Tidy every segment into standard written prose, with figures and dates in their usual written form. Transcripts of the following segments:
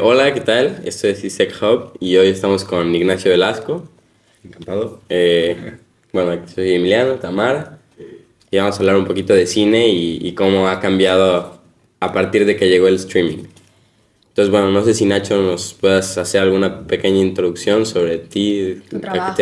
Hola, ¿qué tal? Esto es ISEC Hub y hoy estamos con Ignacio Velasco. Encantado. Bueno, soy Emiliano, Tamara, y vamos a hablar un poquito de cine y cómo ha cambiado a partir de que llegó el streaming. Entonces, bueno, no sé si Nacho nos puedas hacer alguna pequeña introducción sobre ti, Tu a qué te trabajo.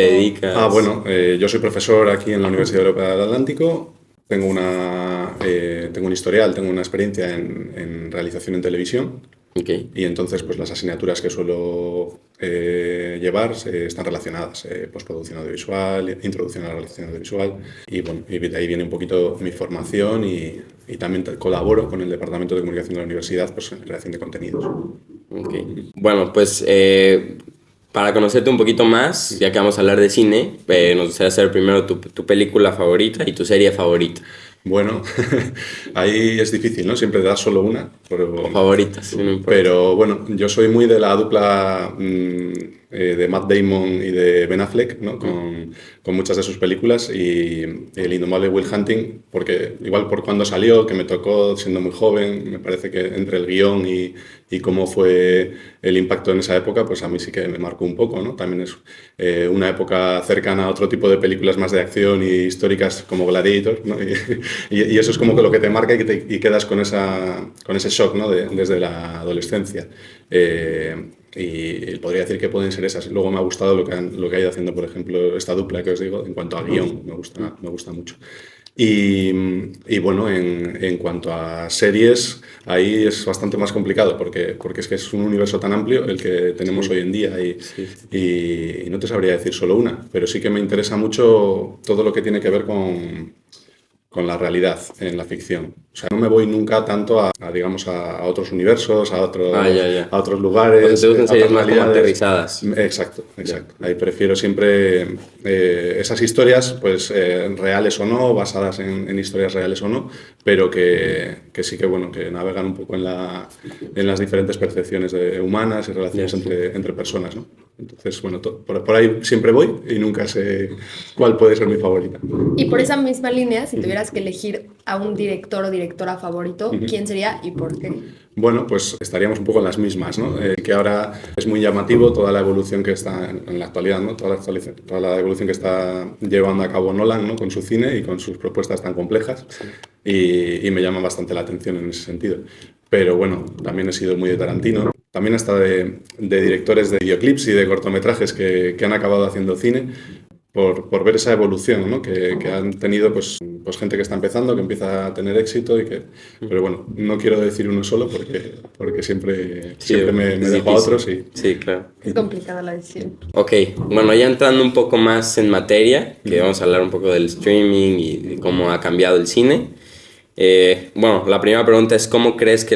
dedicas. Yo soy profesor aquí en la Universidad Europea del Atlántico. Tengo un historial, tengo una experiencia en realización en televisión Ok, y entonces pues las asignaturas que suelo llevar están relacionadas. Postproducción audiovisual, introducción a la realización audiovisual y bueno, y de ahí viene un poquito mi formación y también colaboro con el Departamento de Comunicación de la Universidad pues, en creación de contenidos. ok. Bueno, pues para conocerte un poquito más, ya que vamos a hablar de cine, nos gustaría saber primero tu película favorita y tu serie favorita. Bueno, ahí es difícil, ¿no? Siempre das solo una, O favoritas, no importa. pero bueno, yo soy muy de la dupla de Matt Damon y de Ben Affleck, ¿no? Con muchas de sus películas y el indomable Will Hunting, porque igual por cuando salió, que me tocó siendo muy joven, me parece que entre el guión y cómo fue el impacto en esa época, pues a mí sí que me marcó un poco, ¿no? También es una época cercana a otro tipo de películas más de acción y históricas como Gladiator, ¿no? Y eso es como que lo que te marca y quedas con ese shock, ¿no? Desde la adolescencia. Y podría decir que pueden ser esas. Luego me ha gustado lo que ha ido haciendo, por ejemplo, esta dupla que os digo, en cuanto a guión, me gusta mucho. Y, y bueno, en cuanto a series, ahí es bastante más complicado porque es que es un universo tan amplio el que tenemos Sí, hoy en día sí, sí. y no te sabría decir solo una, pero sí que me interesa mucho todo lo que tiene que ver con la realidad en la ficción. O sea, no me voy nunca tanto digamos, a otros universos, Ah, ya, ya. a otros O sea, te lugares, gustan a series otras más como realidades. aterrizadas. Exacto, Ya. exacto. Ahí prefiero siempre esas historias, pues reales o no, basadas en historias reales o no, pero que sí que, bueno, que navegan un poco en las diferentes percepciones humanas y Ya, relaciones sí. entre personas, ¿no? Entonces, bueno, por ahí siempre voy y nunca sé cuál puede ser mi favorita. Y por esa misma línea, si tuvieras que elegir a un director o directora favorito, ¿quién sería y por qué? Bueno, pues estaríamos un poco en las mismas, ¿no? Que ahora es muy llamativo toda la evolución que está en la actualidad, ¿no? Toda la evolución que está llevando a cabo Nolan, ¿no? Con su cine y con sus propuestas tan complejas y me llama bastante la atención en ese sentido. Pero bueno, también he sido muy de Tarantino, también hasta de directores de videoclips y de cortometrajes que han acabado haciendo cine por ver esa evolución, ¿no? Que han tenido pues gente que está empezando, que empieza a tener éxito pero bueno, no quiero decir uno solo porque Sí, siempre me es dejo a difícil. otros y Sí, claro. Es complicada la decisión. Ok, bueno, ya entrando un poco más en materia, que vamos a hablar un poco del streaming y de cómo ha cambiado el cine. Bueno, la primera pregunta es ¿cómo crees que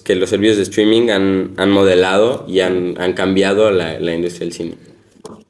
que los servicios de streaming han modelado y han cambiado la industria del cine?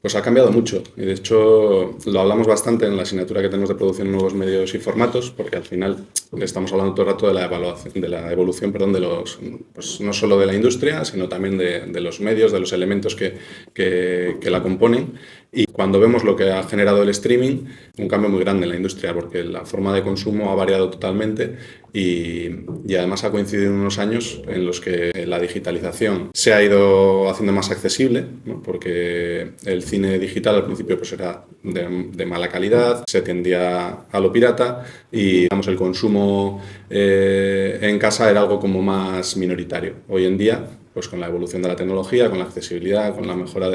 pues ha cambiado mucho. Y de hecho lo hablamos bastante en la asignatura que tenemos de producción de nuevos medios y formatos, porque al final estamos hablando todo el rato de la evaluación, de la evolución, perdón, de los, pues no solo de la industria, sino también de los medios, de los elementos que la componen. Y cuando vemos lo que ha generado el streaming, un cambio muy grande en la industria, porque la forma de consumo ha variado totalmente y además ha coincidido en unos años en los que la digitalización se ha ido haciendo más accesible, ¿no? Porque el cine digital al principio pues era de mala calidad, se tendía a lo pirata y digamos, el consumo en casa era algo como más minoritario. Hoy en día pues con la evolución de la tecnología, con la accesibilidad, con la mejora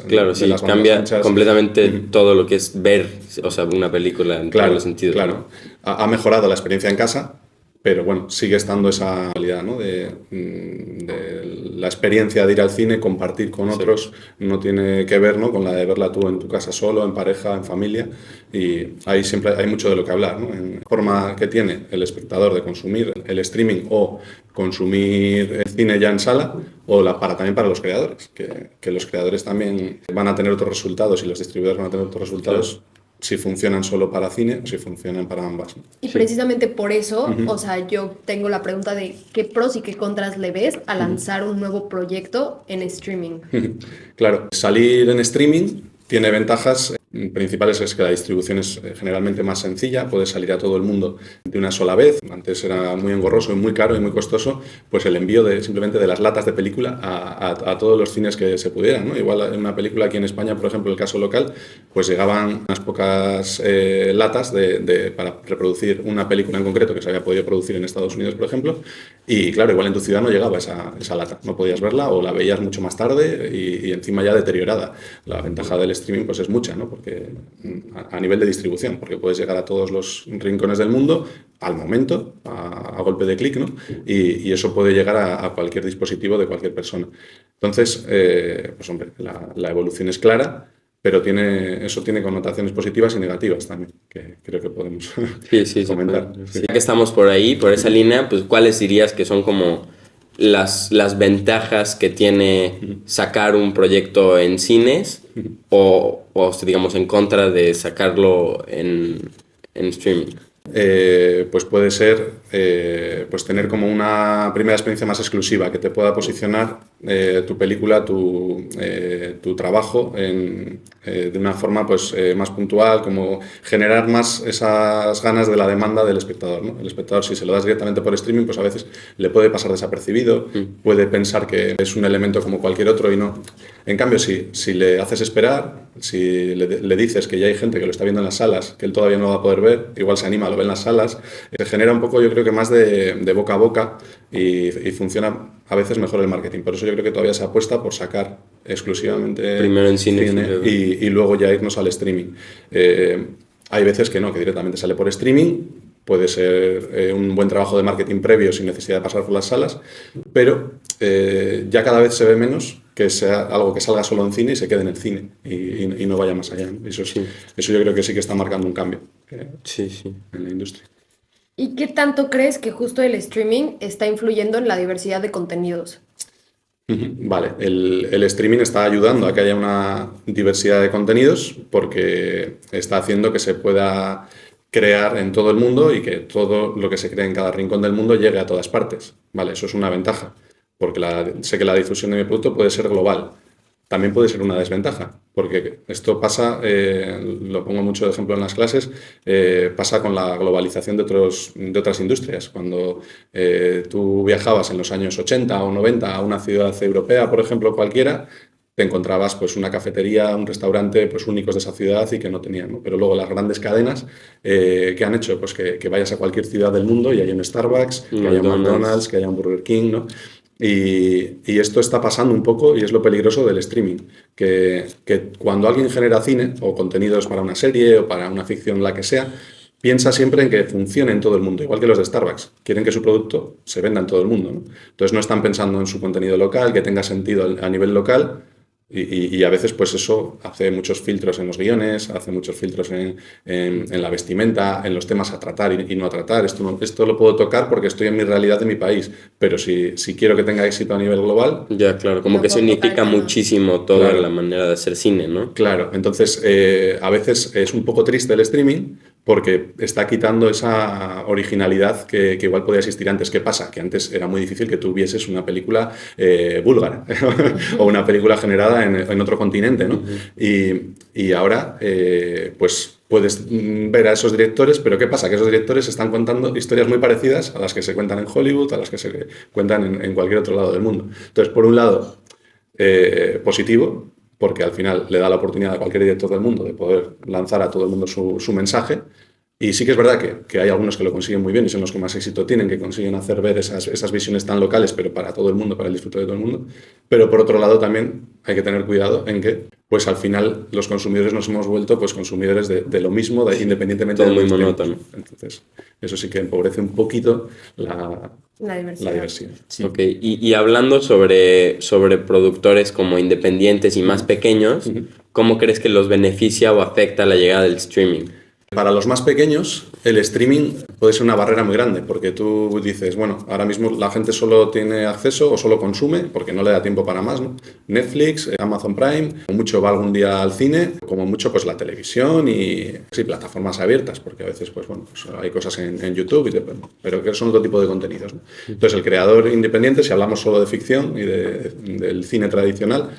Claro, de sí, las bandas cambia anchas. completamente todo lo que es ver, o sea, una película en todos los Claro, sentidos, ¿no? claro. Ha mejorado la experiencia en casa, pero bueno, sigue estando esa realidad, ¿no? De la experiencia de ir al cine, compartir con Sí. otros, no tiene que ver, ¿no? Con la de verla tú en tu casa solo, en pareja, en familia. Y ahí siempre hay mucho de lo que hablar, ¿no? En la forma que tiene el espectador de consumir el streaming o consumir el cine ya en sala, también para los creadores, que los creadores también van a tener otros resultados y los distribuidores van a tener otros Claro. resultados si funcionan solo para cine o si funcionan para ambas, ¿no? Y Sí. precisamente por eso, o sea, yo tengo la pregunta de qué pros y qué contras le ves a lanzar un nuevo proyecto en streaming. Claro, salir en streaming tiene ventajas principales es que la distribución es generalmente más sencilla, puede salir a todo el mundo de una sola vez. Antes era muy engorroso y muy caro y muy costoso, pues el envío simplemente de las latas de película a todos los cines que se pudieran, ¿no? Igual en una película aquí en España, por ejemplo, el caso local, pues llegaban unas pocas latas para reproducir una película en concreto que se había podido producir en Estados Unidos, por ejemplo, y claro, igual en tu ciudad no llegaba esa lata, no podías verla o la veías mucho más tarde y encima ya deteriorada. La ventaja del streaming pues es mucha, ¿no? Porque a nivel de distribución, porque puedes llegar a todos los rincones del mundo al momento, a golpe de clic, ¿no? Y eso puede llegar a cualquier dispositivo de cualquier persona. Entonces, pues hombre, la evolución es clara, pero eso tiene connotaciones positivas y negativas también, que creo que podemos comentar. Sí. Ya que estamos por ahí, por esa línea, pues ¿cuáles dirías que son como las ventajas que tiene sacar un proyecto en cines o digamos en contra de sacarlo en streaming? Pues puede ser pues tener como una primera experiencia más exclusiva que te pueda posicionar tu película, tu trabajo de una forma pues más puntual, como generar más esas ganas de la demanda del espectador, ¿no? El espectador, si se lo das directamente por streaming, pues a veces le puede pasar desapercibido, puede pensar que es un elemento como cualquier otro y no. En cambio, si le haces esperar, si le dices que ya hay gente que lo está viendo en las salas, que él todavía no va a poder ver, igual se anima, lo ve en las salas, se genera un poco, yo creo que más de boca a boca y funciona a veces mejor el marketing. Por eso yo creo que todavía se apuesta por sacar exclusivamente primero en cine y luego ya irnos al streaming. Hay veces que no, que directamente sale por streaming. Puede ser un buen trabajo de marketing previo sin necesidad de pasar por las salas, pero ya cada vez se ve menos que sea algo que salga solo en cine y se quede en el cine y no vaya más allá, ¿no? Eso yo creo que sí que está marcando un cambio en la industria. ¿Y qué tanto crees que justo el streaming está influyendo en la diversidad de contenidos? Vale, el streaming está ayudando a que haya una diversidad de contenidos porque está haciendo que se pueda crear en todo el mundo y que todo lo que se cree en cada rincón del mundo llegue a todas partes. Vale, eso es una ventaja, porque sé que la difusión de mi producto puede ser global. También puede ser una desventaja, porque esto pasa, lo pongo mucho de ejemplo en las clases, pasa con la globalización de otras industrias. Cuando tú viajabas en los años 80 o 90 a una ciudad europea, por ejemplo, cualquiera, te encontrabas pues una cafetería, un restaurante pues únicos de esa ciudad y que no tenían, ¿no? Pero luego las grandes cadenas que han hecho pues que vayas a cualquier ciudad del mundo y haya un Starbucks, que haya un McDonald's, que haya un Burger King, ¿no? Y esto está pasando un poco y es lo peligroso del streaming, que cuando alguien genera cine o contenidos para una serie o para una ficción, la que sea, piensa siempre en que funcione en todo el mundo, igual que los de Starbucks. Quieren que su producto se venda en todo el mundo, ¿no? Entonces no están pensando en su contenido local, que tenga sentido a nivel local. Y a veces pues eso hace muchos filtros en los guiones, hace muchos filtros en la vestimenta, en los temas a tratar y no a tratar. Esto lo puedo tocar porque estoy en mi realidad de mi país, pero si quiero que tenga éxito a nivel global... Ya, claro, como que significa muchísimo toda la manera de hacer cine, ¿no? Claro, entonces a veces es un poco triste el streaming porque está quitando esa originalidad que igual podía existir antes. ¿Qué pasa? Que antes era muy difícil que tú vieses una película búlgara o una película generada en otro continente, ¿no? Y ahora, pues puedes ver a esos directores, pero ¿qué pasa? Que esos directores están contando historias muy parecidas a las que se cuentan en Hollywood, a las que se cuentan en cualquier otro lado del mundo. Entonces, por un lado, positivo, porque al final le da la oportunidad a cualquier director del mundo de poder lanzar a todo el mundo su mensaje. Y sí que es verdad que hay algunos que lo consiguen muy bien y son los que más éxito tienen, que consiguen hacer ver esas visiones tan locales, pero para todo el mundo, para el disfrute de todo el mundo. Pero por otro lado también hay que tener cuidado en que pues al final los consumidores nos hemos vuelto pues consumidores de lo mismo, independientemente todo de muy monótono. Entonces, eso sí que empobrece un poquito la diversidad. Sí. Ok, y hablando sobre productores como independientes y más pequeños, ¿cómo crees que los beneficia o afecta la llegada del streaming? Para los más pequeños, el streaming puede ser una barrera muy grande, porque tú dices, bueno, ahora mismo la gente solo tiene acceso o solo consume, porque no le da tiempo para más, ¿no? Netflix, Amazon Prime, como mucho va algún día al cine, como mucho pues la televisión y sí, plataformas abiertas, porque a veces pues bueno, pues hay cosas en YouTube, pero que son otro tipo de contenidos, ¿no? Entonces el creador independiente, si hablamos solo de ficción y del cine tradicional,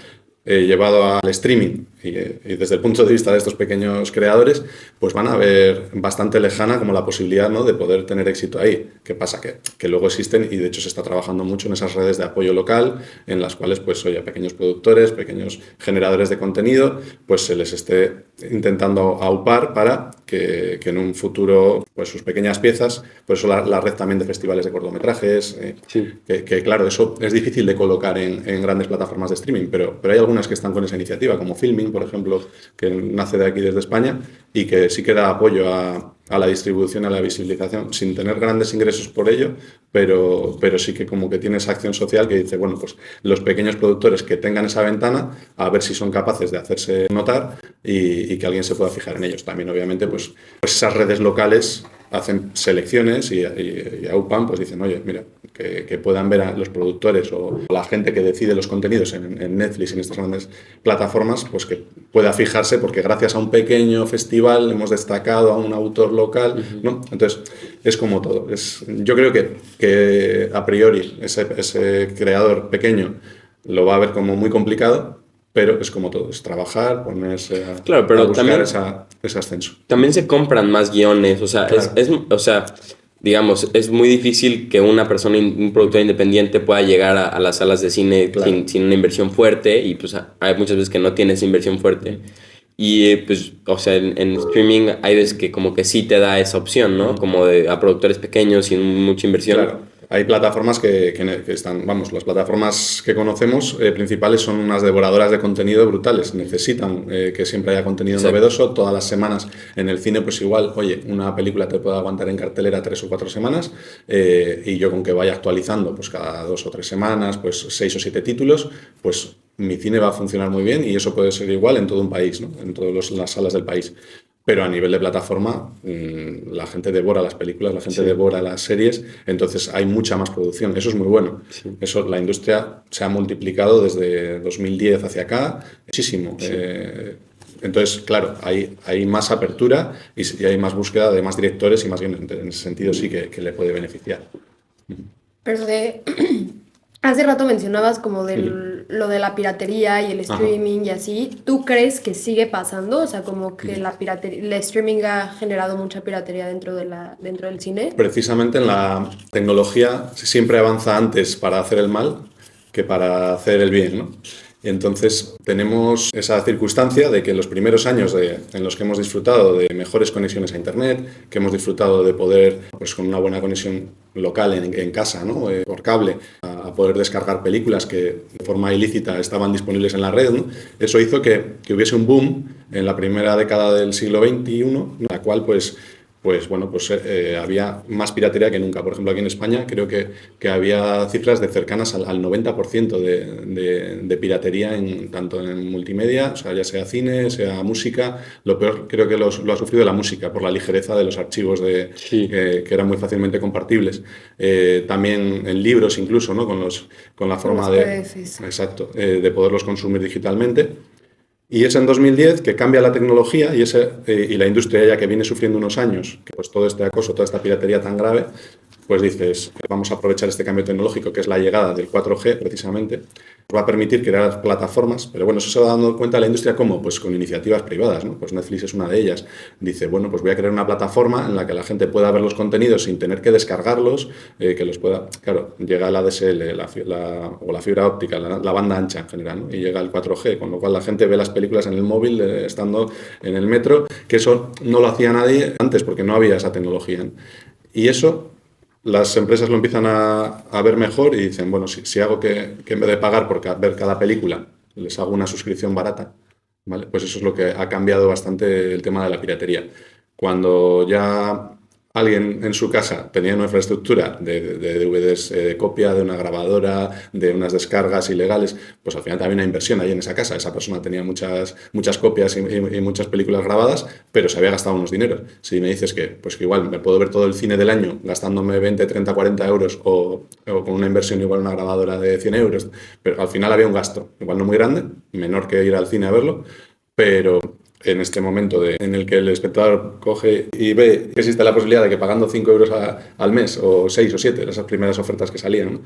llevado al streaming y desde el punto de vista de estos pequeños creadores, pues van a ver bastante lejana como la posibilidad, ¿no?, de poder tener éxito ahí. ¿Qué pasa? Que luego existen, y de hecho se está trabajando mucho en esas redes de apoyo local, en las cuales, pues, oye, a pequeños productores, pequeños generadores de contenido, pues se les esté intentando aupar para que en un futuro, pues sus pequeñas piezas, por eso la red también de festivales de cortometrajes, que claro, eso es difícil de colocar en grandes plataformas de streaming, pero hay algunas que están con esa iniciativa, como Filming, por ejemplo, que nace de aquí desde España y que sí que da apoyo a la distribución, a la visibilización, sin tener grandes ingresos por ello, pero sí que como que tiene esa acción social que dice, bueno, pues los pequeños productores que tengan esa ventana, a ver si son capaces de hacerse notar y que alguien se pueda fijar en ellos. También, obviamente, pues esas redes locales hacen selecciones y aupan, pues dicen, oye, mira, que puedan ver a los productores o la gente que decide los contenidos en Netflix, en estas grandes plataformas, pues que pueda fijarse porque gracias a un pequeño festival hemos destacado a un autor local, ¿no? Entonces, es como todo. Yo creo que a priori ese creador pequeño lo va a ver como muy complicado, pero es como todo, es trabajar, ponerse Claro, pero a buscar también, ese ascenso. también se compran más guiones, o sea, Claro. o sea, digamos, es muy difícil que una persona, un productor independiente pueda llegar a las salas de cine Claro. sin una inversión fuerte y pues hay muchas veces que no tiene esa inversión fuerte. Y pues, o sea, en streaming hay veces que como que sí te da esa opción, ¿no? Como a productores pequeños sin mucha inversión. Claro, hay plataformas que están, vamos, las plataformas que conocemos principales son unas devoradoras de contenido brutales. Necesitan que siempre haya contenido Exacto. novedoso. Todas las semanas en el cine, pues igual, oye, una película te puede aguantar en cartelera 3 o 4 semanas y yo con que vaya actualizando, pues cada 2 o 3 semanas, pues 6 o 7 títulos, pues mi cine va a funcionar muy bien y eso puede ser igual en todo un país, ¿no? En todas las salas del país. Pero a nivel de plataforma, la gente devora las películas, la gente devora las series, entonces hay mucha más producción. Eso es muy bueno. Eso, la industria se ha multiplicado desde 2010 hacia acá muchísimo. Entonces, claro, hay más apertura y hay más búsqueda de más directores y más bien en ese sentido sí que le puede beneficiar. Pero hace rato mencionabas como lo de la piratería y el streaming y así. ¿Tú crees que sigue pasando? O sea, como que el streaming ha generado mucha piratería dentro del cine. Precisamente en la tecnología siempre avanza antes para hacer el mal que para hacer el bien, ¿no? Y entonces tenemos esa circunstancia de que en los primeros años en los que hemos disfrutado de mejores conexiones a Internet, que hemos disfrutado de poder, pues con una buena conexión local en casa, ¿no? Por cable, a poder descargar películas que de forma ilícita estaban disponibles en la red, ¿no? Eso hizo que hubiese un boom en la primera década del siglo XXI, ¿no? En la cual había más piratería que nunca. Por ejemplo, aquí en España creo que había cifras de cercanas al 90% de piratería tanto en multimedia, o sea, ya sea cine, sea música. Lo peor creo que lo ha sufrido la música por la ligereza de los archivos que eran muy fácilmente compartibles. También en libros incluso, ¿no? Con la forma PDFs. exacto, de poderlos consumir digitalmente. Y es en 2010 que cambia la tecnología y la industria ya que viene sufriendo unos años, que pues todo este acoso, toda esta piratería tan grave, pues dices, vamos a aprovechar este cambio tecnológico que es la llegada del 4G precisamente, va a permitir crear plataformas, pero bueno, eso se va dando cuenta la industria ¿cómo? Pues con iniciativas privadas, ¿no? Pues Netflix es una de ellas. Dice, bueno, pues voy a crear una plataforma en la que la gente pueda ver los contenidos sin tener que descargarlos, que los pueda, claro, llega la ADSL o la fibra óptica, la banda ancha en general, ¿no? Y llega el 4G, con lo cual la gente ve las películas en el móvil, estando en el metro, que eso no lo hacía nadie antes porque no había esa tecnología, ¿no? Y eso las empresas lo empiezan a ver mejor y dicen, bueno, si hago que en vez de pagar por ver cada película, les hago una suscripción barata, ¿vale? Pues eso es lo que ha cambiado bastante el tema de la piratería. Cuando ya alguien en su casa tenía una infraestructura de DVDs de copia, de una grabadora, de unas descargas ilegales, pues al final también hay una inversión ahí en esa casa. Esa persona tenía muchas copias y muchas películas grabadas, pero se había gastado unos dineros. Si me dices que igual me puedo ver todo el cine del año gastándome 20, 30, 40 euros o con una inversión igual una grabadora de 100 euros, pero al final había un gasto, igual no muy grande, menor que ir al cine a verlo, pero en este momento en el que el espectador coge y ve que existe la posibilidad de que pagando 5 euros al mes o 6 o 7, esas primeras ofertas que salían,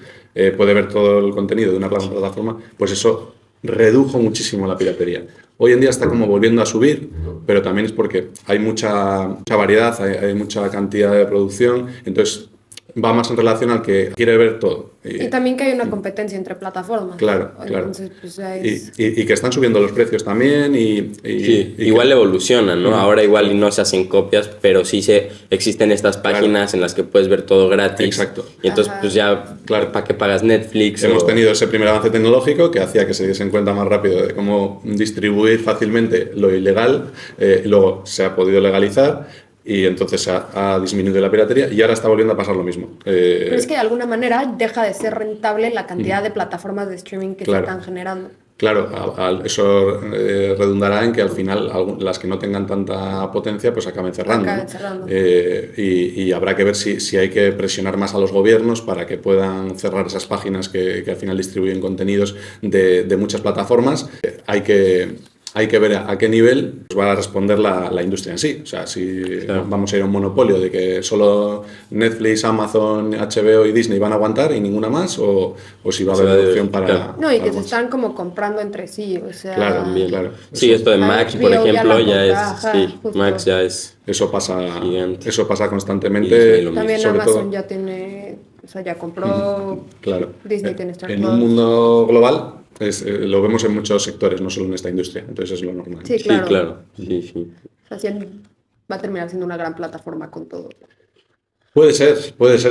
puede ver todo el contenido de una plataforma, pues eso redujo muchísimo la piratería. Hoy en día está como volviendo a subir, pero también es porque hay mucha variedad, hay mucha cantidad de producción, entonces va más en relación al que quiere ver todo. Y también que hay una competencia entre plataformas. Claro, Entonces, claro. pues ya es... Y que están subiendo los precios también Sí, igual evolucionan, ¿no? Ahora igual y no se hacen copias, pero sí existen estas páginas en las que puedes ver todo gratis. Exacto. Y entonces pues ya, Claro. ¿para qué pagas Netflix? Hemos tenido ese primer avance tecnológico que hacía que se diesen cuenta más rápido de cómo distribuir fácilmente lo ilegal, y luego se ha podido legalizar y entonces ha disminuido la piratería y ahora está volviendo a pasar lo mismo. Pero es que de alguna manera deja de ser rentable la cantidad de plataformas de streaming que se están generando. Claro, eso redundará en que al final las que no tengan tanta potencia pues acaben cerrando. Y habrá que ver si hay que presionar más a los gobiernos para que puedan cerrar esas páginas que al final distribuyen contenidos de muchas plataformas. Hay que ver a qué nivel va a responder la industria en sí. O sea, si vamos a ir a un monopolio de que solo Netflix, Amazon, HBO y Disney van a aguantar y ninguna más, o si va a haber opción para... No, y que se están como comprando entre sí, o sea... Claro, claro. Sí, esto de Max, por ejemplo, ya es... Sí, justo. Max ya es... Eso pasa constantemente. También sobre Amazon todo, ya tiene... O sea, ya compró... claro. Disney tiene Star En Plus. un mundo global... lo vemos en muchos sectores, no solo en esta industria, entonces es lo normal. Sí, claro. Sí, claro. Sí. O sea, va a terminar siendo una gran plataforma con todo. Puede ser,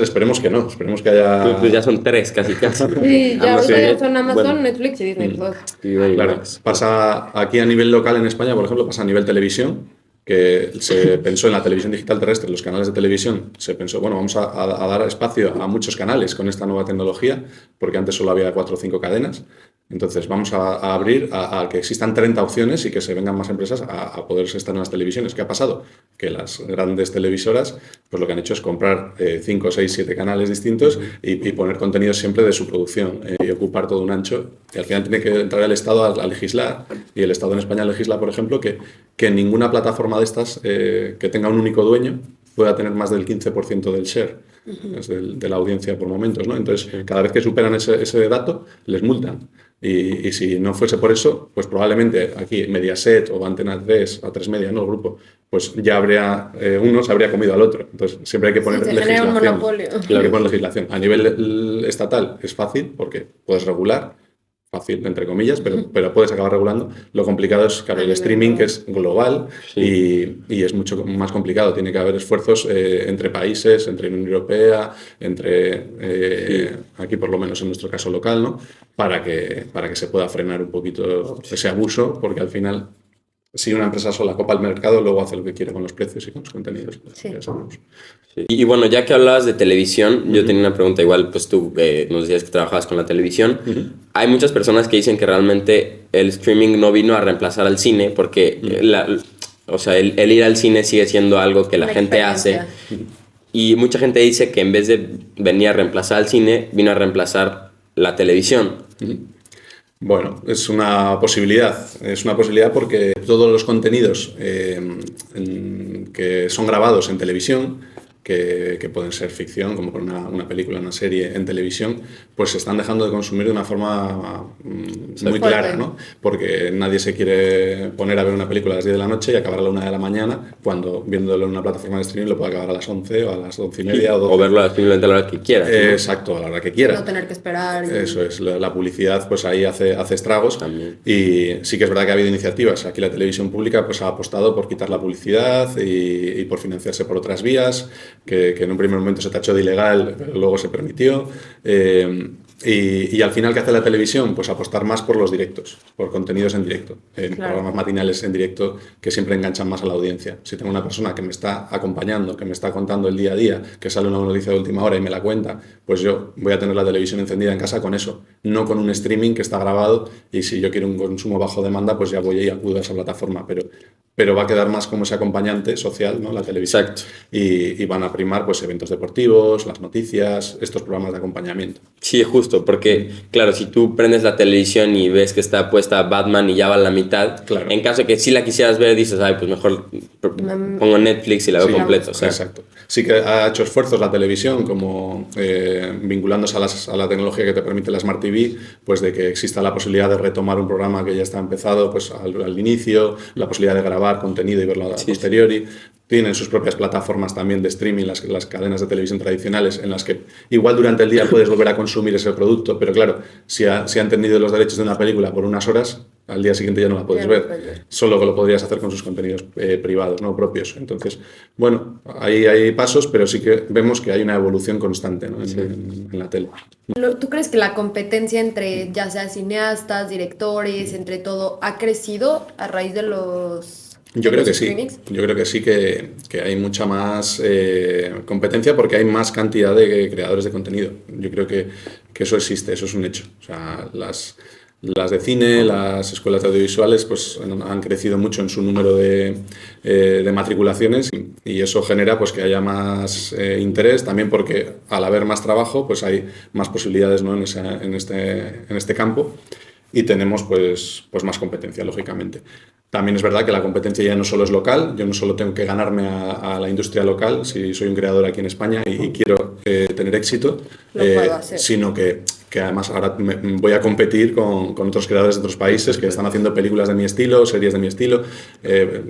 esperemos que no, esperemos que haya... Pues ya son 3 casi. Sí, ya Amazon, ahorita son Amazon, bueno, Netflix y Disney Plus. Claro, pasa aquí a nivel local en España, por ejemplo, pasa a nivel televisión, que se pensó en la televisión digital terrestre, los canales de televisión, se pensó, bueno, vamos a dar espacio a muchos canales con esta nueva tecnología, porque antes solo había 4 o 5 cadenas. Entonces vamos a abrir a que existan 30 opciones y que se vengan más empresas a poderse estar en las televisiones. ¿Qué ha pasado? Que las grandes televisoras pues lo que han hecho es comprar 5, 6, 7 canales distintos y poner contenidos siempre de su producción y ocupar todo un ancho. Y al final tiene que entrar el Estado a legislar, y el Estado en España legisla, por ejemplo, que ninguna plataforma de estas que tenga un único dueño pueda tener más del 15% del share, de la audiencia por momentos, ¿no? Entonces, cada vez que superan ese dato, les multan. Y si no fuese por eso, pues probablemente aquí Mediaset o Antena 3, A3 Media, ¿no? El grupo, pues ya habría uno se habría comido al otro. Entonces, siempre hay que poner legislación. Un monopolio. Hay que poner legislación. A nivel estatal es fácil porque puedes regular, fácil, entre comillas, pero puedes acabar regulando. Lo complicado es, claro, el streaming, que es global y es mucho más complicado. Tiene que haber esfuerzos entre países, entre Unión Europea, aquí por lo menos en nuestro caso local, ¿no? Para que se pueda frenar un poquito ese abuso, porque al final, si una empresa sola copa el mercado, luego hace lo que quiere con los precios y con los contenidos. Sí. Ya sabemos. Sí. Y bueno, ya que hablabas de televisión, yo tenía una pregunta igual, pues tú nos decías que trabajabas con la televisión. Hay muchas personas que dicen que realmente el streaming no vino a reemplazar al cine, porque o sea, el ir al cine sigue siendo algo que la gente hace. Y mucha gente dice que en vez de venir a reemplazar al cine, vino a reemplazar la televisión. Bueno, es una posibilidad. Es una posibilidad porque todos los contenidos que son grabados en televisión, que pueden ser ficción, como por una película, una serie en televisión, pues se están dejando de consumir de una forma muy clara, ¿no? Porque nadie se quiere poner a ver una película a las 10 de la noche y acabar a la 1 de la mañana, cuando viéndolo en una plataforma de streaming lo puede acabar a las 11 o a las 11:30 o 12. O verlo simplemente a la hora que quieras, ¿no? Exacto, a la hora que quieras. No tener que esperar. Eso es, la publicidad pues ahí hace estragos. También. Y sí que es verdad que ha habido iniciativas. Aquí la televisión pública pues ha apostado por quitar la publicidad y por financiarse por otras vías, que en un primer momento se tachó de ilegal, pero luego se permitió. Y al final, ¿qué hace la televisión? Pues apostar más por los directos, por contenidos en directo, en programas matinales en directo que siempre enganchan más a la audiencia. Si tengo una persona que me está acompañando, que me está contando el día a día, que sale una noticia de última hora y me la cuenta, pues yo voy a tener la televisión encendida en casa con eso, no con un streaming que está grabado, y si yo quiero un consumo bajo demanda, pues ya voy y acudo a esa plataforma, pero va a quedar más como ese acompañante social, ¿no? La televisión. Exacto. Y van a primar pues eventos deportivos, las noticias, estos programas de acompañamiento. Sí, justo, porque claro, si tú prendes la televisión y ves que está puesta Batman y ya va a la mitad, en caso de que sí la quisieras ver, dices, ay, pues mejor pongo Netflix y la veo completa. O sea. Exacto. sí que ha hecho esfuerzos la televisión, como vinculándose a la tecnología que te permite la Smart TV, pues de que exista la posibilidad de retomar un programa que ya está empezado pues al inicio, la posibilidad de grabar contenido y verlo a posteriori. Tienen sus propias plataformas también de streaming, las cadenas de televisión tradicionales, en las que igual durante el día puedes volver a consumir ese producto, pero claro, si han tenido los derechos de una película por unas horas, al día siguiente ya no la puedes ver. Solo que lo podrías hacer con sus contenidos privados, no propios. Entonces, bueno, ahí hay pasos, pero sí que vemos que hay una evolución constante, ¿no? en la tele. ¿Tú crees que la competencia entre ya sea cineastas, directores, entre todo, ha crecido a raíz de los... Yo creo que sí. Yo creo que sí que hay mucha más competencia porque hay más cantidad de creadores de contenido. Yo creo que eso existe, eso es un hecho. O sea, las de cine, las escuelas de audiovisuales pues han crecido mucho en su número de matriculaciones y eso genera pues que haya más interés, también porque al haber más trabajo pues hay más posibilidades, ¿no? en este campo y tenemos pues más competencia, lógicamente. También es verdad que la competencia ya no solo es local, yo no solo tengo que ganarme a la industria local si soy un creador aquí en España y quiero tener éxito, sino que además ahora voy a competir con otros creadores de otros países que están haciendo películas de mi estilo, series de mi estilo.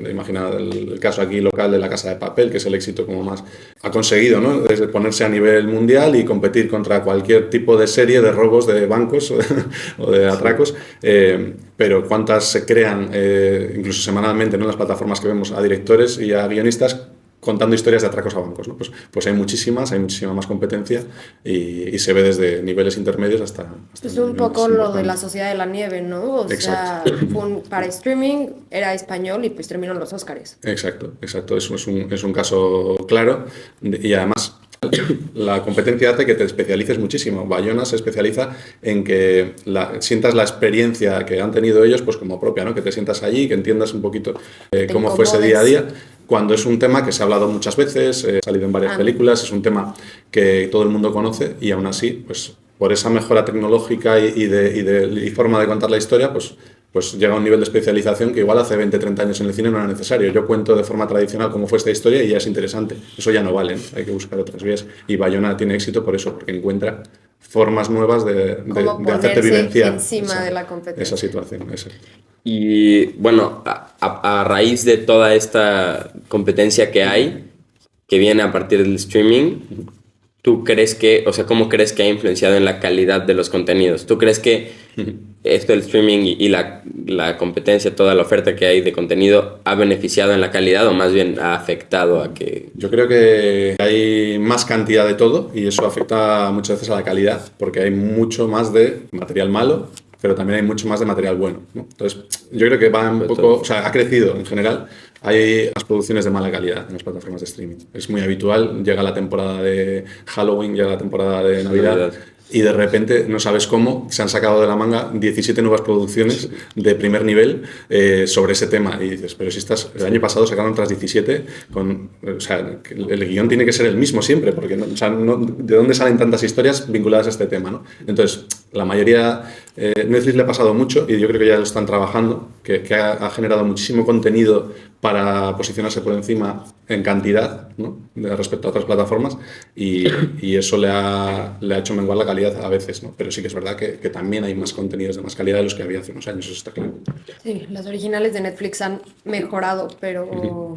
Imagina el caso aquí local de La Casa de Papel, que es el éxito como más ha conseguido, ¿no? Desde ponerse a nivel mundial y competir contra cualquier tipo de serie de robos de bancos o de atracos. Pero cuántas se crean, incluso semanalmente, ¿no? En las plataformas que vemos a directores y a guionistas contando historias de atracos a bancos, ¿no? Pues hay muchísima más competencia y se ve desde niveles intermedios hasta es un poco lo de La Sociedad de la Nieve, ¿no? O sea, para streaming era español y pues terminó en los Óscares. Exacto. Eso es un caso claro y además la competencia hace que te especialices muchísimo. Bayona se especializa en que sientas la experiencia que han tenido ellos pues como propia, ¿no? Que te sientas allí, que entiendas un poquito cómo fue ese día a día. Cuando es un tema que se ha hablado muchas veces, ha salido en varias películas, es un tema que todo el mundo conoce y aún así, pues por esa mejora tecnológica y forma de contar la historia, pues llega a un nivel de especialización que igual hace 20, 30 años en el cine no era necesario. Yo cuento de forma tradicional cómo fue esta historia y ya es interesante. Eso ya no vale, ¿no? Hay que buscar otras vías. Y Bayona tiene éxito por eso, porque encuentra formas nuevas de hacerte vivenciar encima de la competencia. Esa situación. Y bueno, a raíz de toda esta competencia que hay, que viene a partir del streaming, ¿tú crees cómo crees que ha influenciado en la calidad de los contenidos? ¿Tú crees que esto del streaming y la competencia, toda la oferta que hay de contenido, ha beneficiado en la calidad o más bien ha afectado a que...? Yo creo que hay más cantidad de todo y eso afecta muchas veces a la calidad porque hay mucho más de material malo, pero también hay mucho más de material bueno, ¿no? Entonces, yo creo que va un poco... O sea, ha crecido en general. Hay las producciones de mala calidad en las plataformas de streaming. Es muy habitual. Llega la temporada de Halloween, llega la temporada de Navidad. Y de repente, no sabes cómo, se han sacado de la manga 17 nuevas producciones de primer nivel sobre ese tema. Y dices, pero si el año pasado sacaron otras 17, o sea, el guión tiene que ser el mismo siempre, porque ¿de dónde salen tantas historias vinculadas a este tema, ¿no? Entonces, la mayoría, Netflix le ha pasado mucho, y yo creo que ya lo están trabajando, que ha generado muchísimo contenido para posicionarse por encima en cantidad, ¿no? Respecto a otras plataformas, y eso le ha hecho menguar la calidad a veces, ¿no? Pero sí que es verdad que también hay más contenidos de más calidad de los que había hace unos años, eso está claro. Sí, las originales de Netflix han mejorado, pero...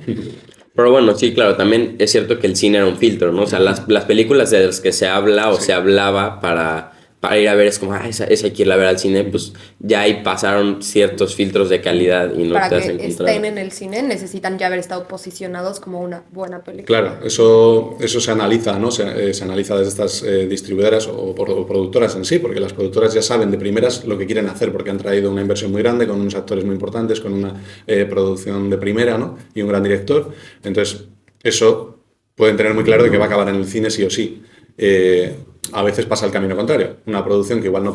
Pero bueno, sí, claro, también es cierto que el cine era un filtro, ¿no? O sea, las películas de las que se habla o se hablaba para ir a ver, es como, esa hay que irla a ver al cine, pues ya ahí pasaron ciertos filtros de calidad y no te has encontrado. Para que estén en el cine necesitan ya haber estado posicionados como una buena película. Claro, eso se analiza, ¿no? Se analiza desde estas distribuidoras o productoras en sí, porque las productoras ya saben de primeras lo que quieren hacer, porque han traído una inversión muy grande, con unos actores muy importantes, con una producción de primera, ¿no? Y un gran director. Entonces, eso pueden tener muy claro de que va a acabar en el cine sí o sí. A veces pasa el camino contrario. Una producción que igual no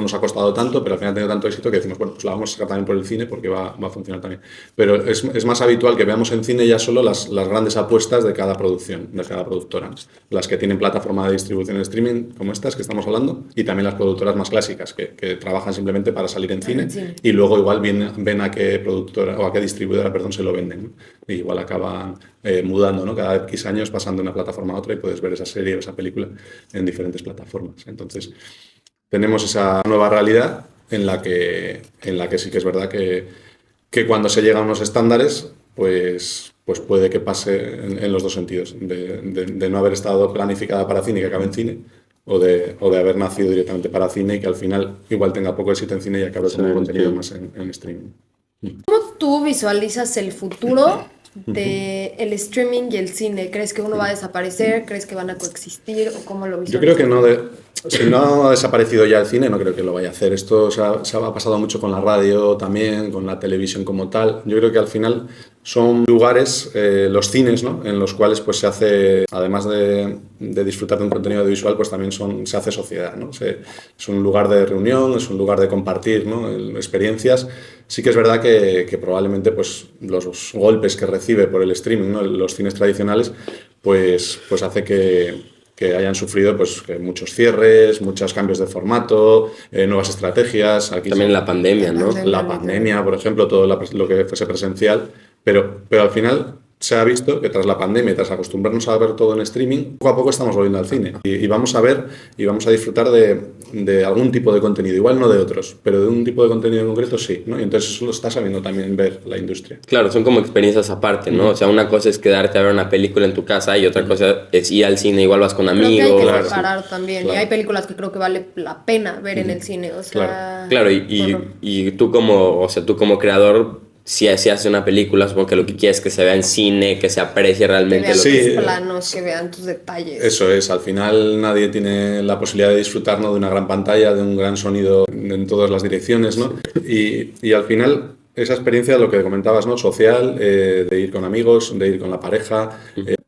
nos ha costado tanto, pero al final ha tenido tanto éxito que decimos, bueno, pues la vamos a sacar también por el cine porque va a funcionar también. Pero es más habitual que veamos en cine ya solo las grandes apuestas de cada producción, de cada productora. Las que tienen plataforma de distribución en streaming, como estas que estamos hablando, y también las productoras más clásicas, que trabajan simplemente para salir en cine y luego igual ven a qué productora o a qué distribuidora, se lo venden, ¿no? y igual acaban mudando, ¿no? Cada X años pasando de una plataforma a otra y puedes ver esa serie o esa película en diferentes plataformas. Entonces, tenemos esa nueva realidad en la que sí que es verdad que cuando se llega a unos estándares, pues puede que pase en los dos sentidos, de no haber estado planificada para cine y que acabe en cine, o de haber nacido directamente para cine y que al final igual tenga poco éxito en cine y acabe como contenido más en streaming. ¿Cómo tú visualizas el futuro del streaming y el cine? ¿Crees que uno va a desaparecer? ¿Crees que van a coexistir? ¿O cómo lo visualizas? Yo creo que no, si no ha desaparecido ya el cine, no creo que lo vaya a hacer. Esto se ha pasado mucho con la radio también, con la televisión como tal. Yo creo que al final son lugares, los cines, ¿no? En los cuales pues se hace, además de disfrutar de un contenido audiovisual, pues también se hace sociedad, ¿no? Es un lugar de reunión, es un lugar de compartir, ¿no? Experiencias. Sí que es verdad que probablemente pues, los golpes que recibe por el streaming, ¿no? Los cines tradicionales, pues hace que hayan sufrido pues, muchos cierres, muchos cambios de formato, nuevas estrategias. Aquí también la pandemia, ¿no? La pandemia, por ejemplo, todo lo que fuese presencial. Pero al final se ha visto que tras la pandemia, tras acostumbrarnos a ver todo en streaming, poco a poco estamos volviendo al cine. Y vamos a ver y vamos a disfrutar de algún tipo de contenido, igual no de otros, pero de un tipo de contenido en concreto sí, ¿no? Y entonces eso lo está sabiendo también ver la industria. Claro, son como experiencias aparte, ¿no? O sea, una cosa es quedarte a ver una película en tu casa y otra cosa es ir al cine, igual vas con amigos. Creo que hay que separar también. Claro. Y hay películas que creo que vale la pena ver en el cine, o sea... Claro, y tú como creador, si haces una película, supongo que lo que quieres es que se vea en cine, que se aprecie realmente. Que vean tus planos, que vean tus detalles. Eso es, al final nadie tiene la posibilidad de disfrutar, ¿no? De una gran pantalla, de un gran sonido en todas las direcciones, ¿no? Y al final esa experiencia, lo que comentabas, ¿no? Social, de ir con amigos, de ir con la pareja,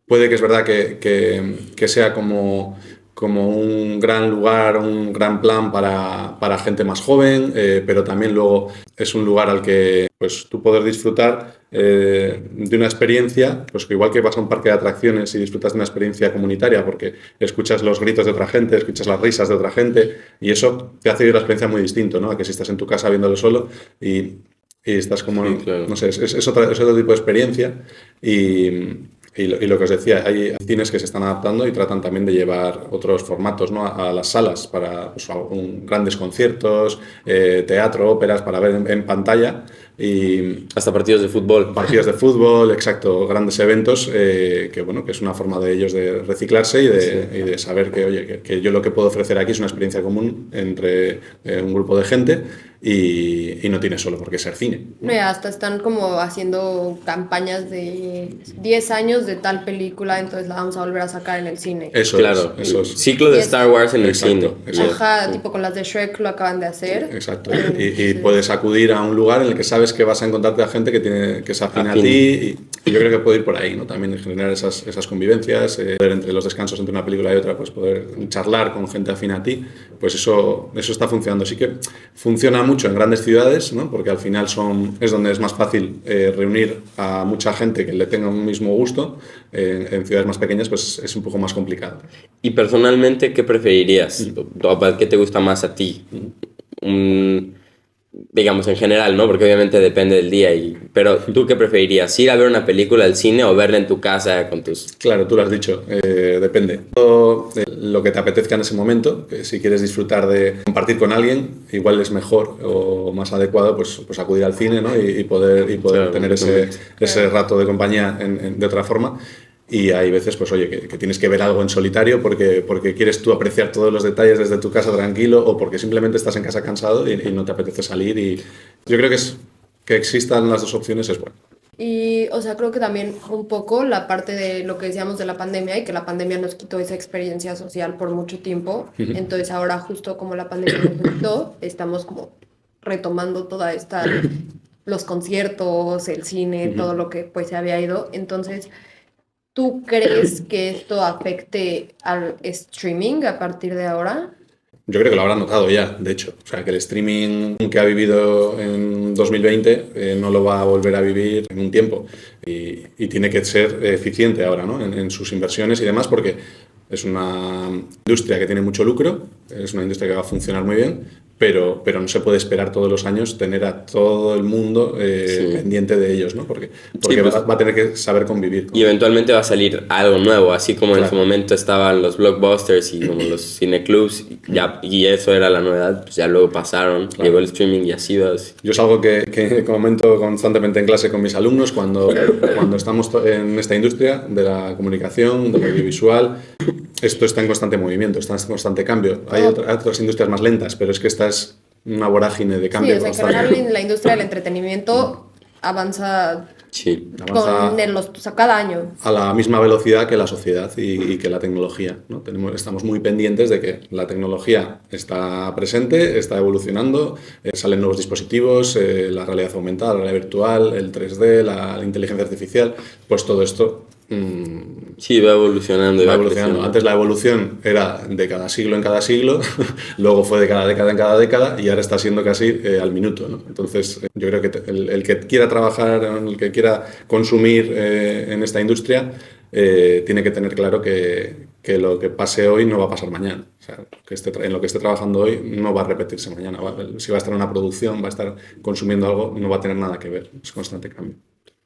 puede que es verdad que sea como un gran lugar, un gran plan para gente más joven, pero también luego es un lugar al que pues, tú poder disfrutar de una experiencia, pues que igual que vas a un parque de atracciones y disfrutas de una experiencia comunitaria porque escuchas los gritos de otra gente, escuchas las risas de otra gente y eso te hace vivir la experiencia muy distinto, ¿no? A que si estás en tu casa viéndolo solo y estás como, sí, claro. No sé, es otro tipo de experiencia y lo que os decía, hay cines que se están adaptando y tratan también de llevar otros formatos, ¿no? a las salas para pues, grandes conciertos, teatro, óperas para ver en pantalla. Y hasta partidos de fútbol. Partidos de fútbol, exacto, grandes eventos, que es una forma de ellos de reciclarse y de saber que, oye, que yo lo que puedo ofrecer aquí es una experiencia común entre un grupo de gente y no tiene solo por qué ser cine. No, y hasta están como haciendo campañas de 10 años de tal película, entonces la vamos a volver a sacar en el cine. Eso claro, es. Ciclo de Star Wars en el cine. Ajá, tipo con las de Shrek lo acaban de hacer. Exacto. Y puedes acudir a un lugar en el que sabes que vas a encontrarte a gente que se afina a ti y yo creo que puede ir por ahí, ¿no? También generar esas convivencias, poder entre los descansos entre una película y otra, pues poder charlar con gente afina a ti, pues eso está funcionando. Sí que funciona mucho en grandes ciudades, ¿no? Porque al final es donde es más fácil reunir a mucha gente que le tenga un mismo gusto. En ciudades más pequeñas pues es un poco más complicado. Y personalmente, ¿qué preferirías? ¿Qué te gusta más a ti? Digamos en general, ¿no? Porque obviamente depende del día. Pero ¿tú qué preferirías? ¿Ir a ver una película al cine o verla en tu casa con tus...? Claro, tú lo has dicho, depende. Lo que te apetezca en ese momento, que si quieres disfrutar de compartir con alguien, igual es mejor o más adecuado pues acudir al cine, ¿no? y poder claro, tener ese rato de compañía de otra forma. Y hay veces, pues oye, que tienes que ver algo en solitario porque quieres tú apreciar todos los detalles desde tu casa tranquilo o porque simplemente estás en casa cansado y no te apetece salir. Y yo creo que existan las dos opciones es bueno. Y, o sea, creo que también un poco la parte de lo que decíamos de la pandemia y que la pandemia nos quitó esa experiencia social por mucho tiempo. Uh-huh. Entonces ahora justo como la pandemia nos quitó, estamos como retomando toda esta, los conciertos, el cine, uh-huh. todo lo que pues se había ido. Entonces... ¿Tú crees que esto afecte al streaming a partir de ahora? Yo creo que lo habrán notado ya, de hecho. O sea, que el streaming que ha vivido en 2020 no lo va a volver a vivir en un tiempo. Y tiene que ser eficiente ahora, ¿no? En sus inversiones y demás, porque es una industria que tiene mucho lucro, es una industria que va a funcionar muy bien, pero no se puede esperar todos los años tener a todo el mundo pendiente de ellos, ¿no? Porque Sí, pues, va a tener que saber convivir. y eventualmente va a salir algo nuevo, así como en Claro. su momento estaban los blockbusters y como los cineclubs, y eso era la novedad, pues ya luego pasaron, llegó el streaming y así va. Yo es algo que comento constantemente en clase con mis alumnos cuando estamos en esta industria de la comunicación, del audiovisual. Esto está en constante movimiento, está en constante cambio. Hay otras industrias más lentas, pero es que esta es una vorágine de Sí, cambio o sea, en constante. general la industria del entretenimiento avanza Sí. Avanza o sea, cada año. a la misma velocidad que la sociedad y que la tecnología, ¿no? Estamos muy pendientes de que la tecnología está presente, está evolucionando, salen nuevos dispositivos, la realidad aumentada, la realidad virtual, el 3D, la inteligencia artificial, pues todo esto Sí, va evolucionando y va va evolucionando. creciendo. Antes la evolución era de cada siglo en cada siglo, luego fue de cada década en cada década y ahora está siendo casi al minuto, ¿no? Entonces, yo creo que el que quiera trabajar, el que quiera consumir en esta industria, tiene que tener claro que lo que pase hoy no va a pasar mañana. O sea, en lo que esté trabajando hoy no va a repetirse mañana. Si va a estar en una producción, va a estar consumiendo algo, no va a tener nada que ver. Es constante cambio.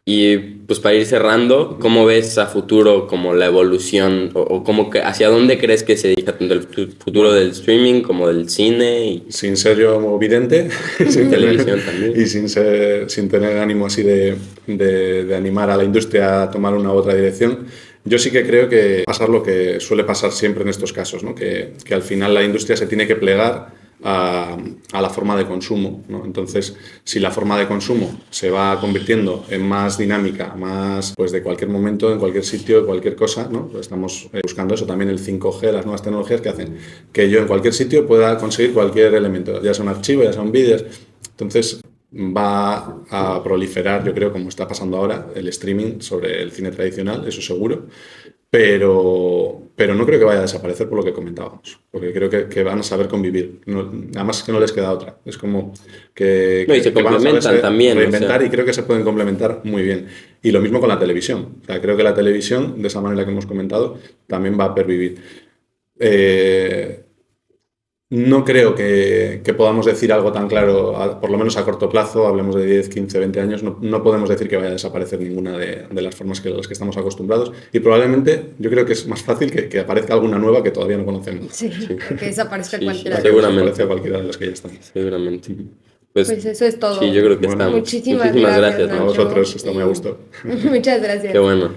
Y pues para ir cerrando, ¿cómo ves a futuro como la evolución o cómo hacia dónde crees que se dirija tanto el futuro del streaming como del cine y Sin ser yo vidente sin televisión también? y sin tener ánimo así de animar a la industria a tomar una u otra dirección, yo sí que creo que pasar lo que suele pasar siempre en estos casos, ¿no? Que al final la industria se tiene que plegar a la forma de consumo, ¿no? Entonces, si la forma de consumo se va convirtiendo en más dinámica, más pues de cualquier momento, en cualquier sitio, en cualquier cosa, ¿no? Pues estamos buscando eso, también el 5G, las nuevas tecnologías que hacen que yo en cualquier sitio pueda conseguir cualquier elemento, ya sea un archivo, ya sea un vídeo. Entonces, va a proliferar, yo creo, como está pasando ahora, el streaming sobre el cine tradicional, eso seguro. Pero no creo que vaya a desaparecer por lo que comentábamos, porque creo que van a saber convivir. Además es que no les queda otra. Es como que, No, y se que van a complementan saberse también, reinventar o sea. y creo que se pueden complementar muy bien. Y lo mismo con la televisión. O sea, creo que la televisión, de esa manera que hemos comentado, también va a pervivir. No creo que podamos decir algo tan claro, por lo menos a corto plazo, hablemos de 10, 15, 20 años, no podemos decir que vaya a desaparecer ninguna de las formas a las que estamos acostumbrados y probablemente yo creo que es más fácil que aparezca alguna nueva que todavía no conocemos. Sí, que desaparezca Sí, cualquiera. sí, de seguramente. Aparece cualquiera de las que ya están. Seguramente. Pues eso es todo. Sí, yo creo que Bueno, estamos. Muchísimas Gracias, gracias, A Nacho. vosotros, está muy a gusto. Muchas gracias. Qué bueno.